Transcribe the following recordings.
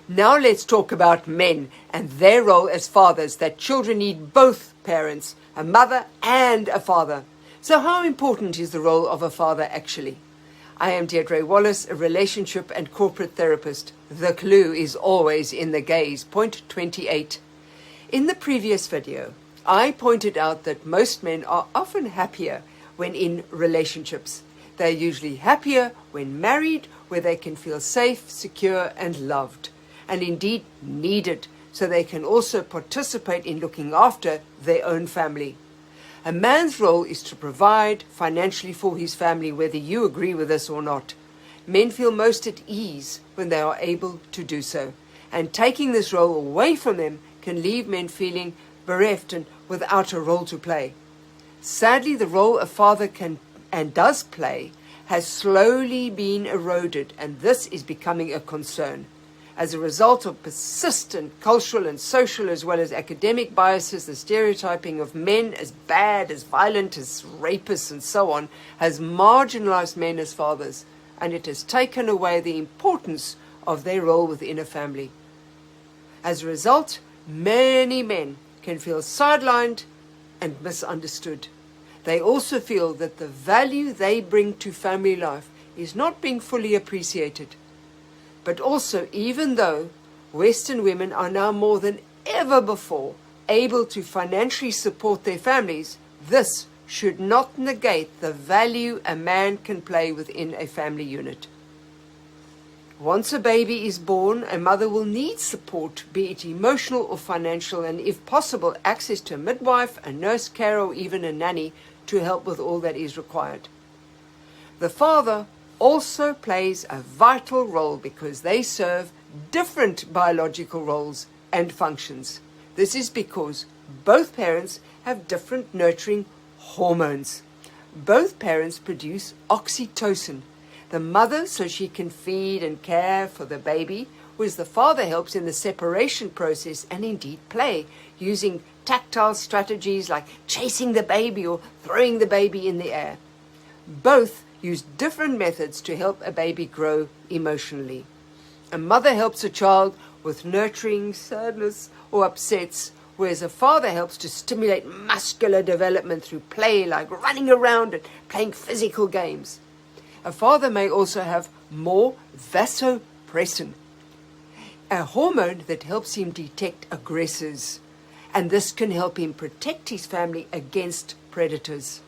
Now let's talk about men and their role as fathers, that children need both parents, a mother and a father. So how important is the role of a father actually? I am Deidré Wallace, a relationship and corporate therapist. The clue is always in the gaze. Point 28. In the previous video, I pointed out that most men are often happier when in relationships. They're usually happier when married, where they can feel safe, secure, and loved, and indeed needed, so they can also participate in looking after their own family. A man's role is to provide financially for his family, whether you agree with this or not. Men feel most at ease when they are able to do so, and taking this role away from them can leave men feeling bereft and without a role to play. Sadly, the role a father can and does play has slowly been eroded, and this is becoming a concern. As a result of persistent cultural and social as well as academic biases, the stereotyping of men as bad, as violent, as rapists and so on has marginalized men as fathers, and it has taken away the importance of their role within a family. As a result, many men can feel sidelined and misunderstood. They also feel that the value they bring to family life is not being fully appreciated. But also, even though Western women are now more than ever before able to financially support their families, this should not negate the value a man can play within a family unit. Once a baby is born, a mother will need support, be it emotional or financial, and if possible, access to a midwife, a nurse carer, or even a nanny to help with all that is required. The father also plays a vital role because they serve different biological roles and functions. This is because both parents have different nurturing hormones. Both parents produce oxytocin. The mother, so she can feed and care for the baby, whereas the father helps in the separation process and indeed play, using tactile strategies like chasing the baby or throwing the baby in the air. Both use different methods to help a baby grow emotionally. A mother helps a child with nurturing sadness or upsets, whereas a father helps to stimulate muscular development through play, like running around and playing physical games. A father may also have more vasopressin, a hormone that helps him detect aggressors, and this can help him protect his family against predators.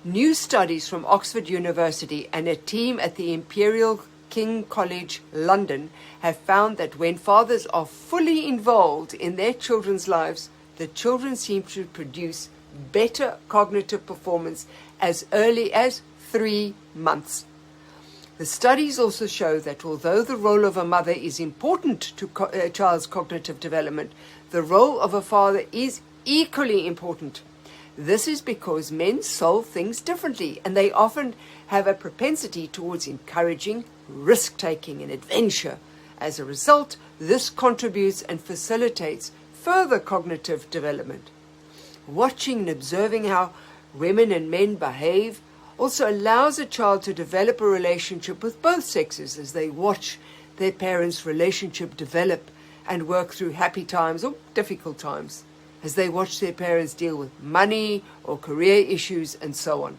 New studies from Oxford University and a team at the Imperial King College London have found that when fathers are fully involved in their children's lives, the children seem to produce better cognitive performance as early as 3 months. The studies also show that although the role of a mother is important to a child's cognitive development, the role of a father is equally important. This is because men solve things differently, and they often have a propensity towards encouraging risk-taking and adventure. As a result, this contributes and facilitates further cognitive development. Watching and observing how women and men behave also allows a child to develop a relationship with both sexes as they watch their parents' relationship develop and work through happy times or difficult times, as they watch their parents deal with money or career issues and so on.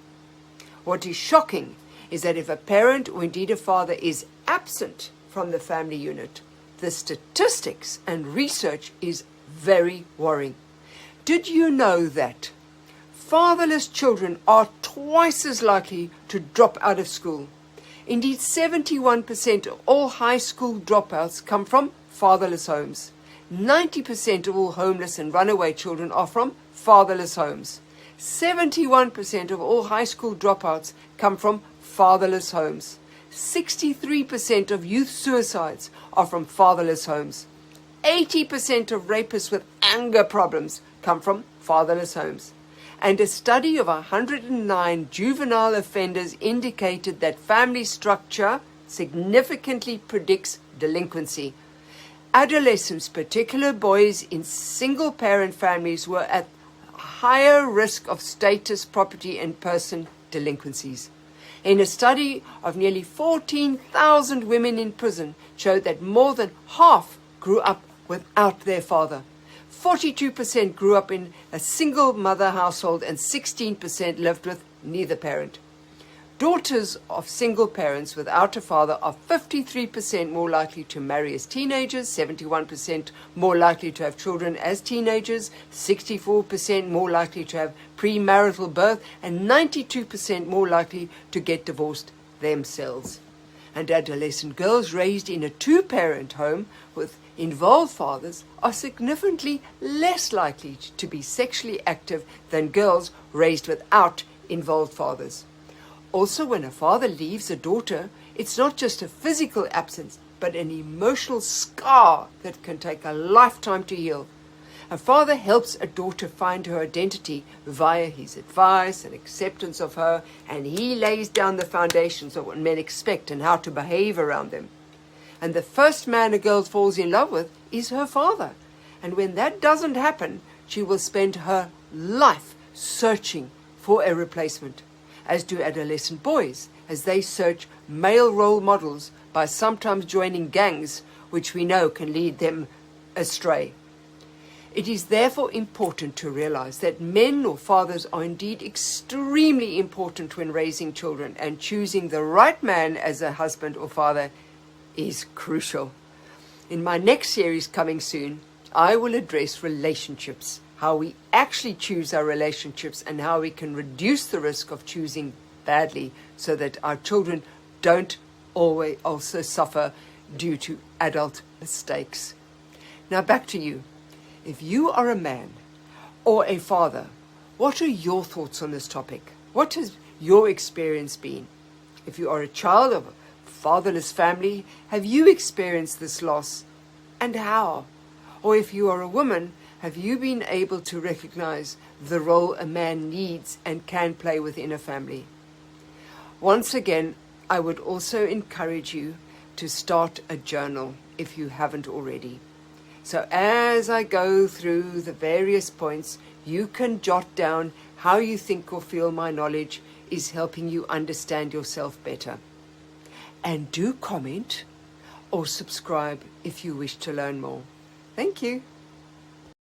What is shocking is that if a parent or indeed a father is absent from the family unit, the statistics and research is very worrying. Did you know that fatherless children are twice as likely to drop out of school? Indeed, 71% of all high school dropouts come from fatherless homes. 90% of all homeless and runaway children are from fatherless homes. 71% of all high school dropouts come from fatherless homes. 63% of youth suicides are from fatherless homes. 80% of rapists with anger problems come from fatherless homes. And a study of 109 juvenile offenders indicated that family structure significantly predicts delinquency. Adolescents, particularly boys in single-parent families, were at higher risk of status, property, and person delinquencies. In a study of nearly 14,000 women in prison showed that more than half grew up without their father. 42% grew up in a single mother household and 16% lived with neither parent. Daughters of single parents without a father are 53% more likely to marry as teenagers, 71% more likely to have children as teenagers, 64% more likely to have premarital birth, and 92% more likely to get divorced themselves. And adolescent girls raised in a two-parent home with involved fathers are significantly less likely to be sexually active than girls raised without involved fathers. Also, when a father leaves a daughter, it's not just a physical absence, but an emotional scar that can take a lifetime to heal. A father helps a daughter find her identity via his advice and acceptance of her, and he lays down the foundations of what men expect and how to behave around them. And the first man a girl falls in love with is her father. And when that doesn't happen, she will spend her life searching for a replacement, as do adolescent boys, as they search male role models by sometimes joining gangs, which we know can lead them astray. It is therefore important to realize that men or fathers are indeed extremely important when raising children, and choosing the right man as a husband or father is crucial. In my next series coming soon, I will address relationships, how we actually choose our relationships, and how we can reduce the risk of choosing badly so that our children don't always also suffer due to adult mistakes. Now back to you. If you are a man or a father, what are your thoughts on this topic? What has your experience been? If you are a child of a fatherless family, have you experienced this loss, and how? Or if you are a woman, have you been able to recognize the role a man needs and can play within a family? Once again, I would also encourage you to start a journal if you haven't already. So as I go through the various points, you can jot down how you think or feel my knowledge is helping you understand yourself better. And do comment or subscribe if you wish to learn more. Thank you.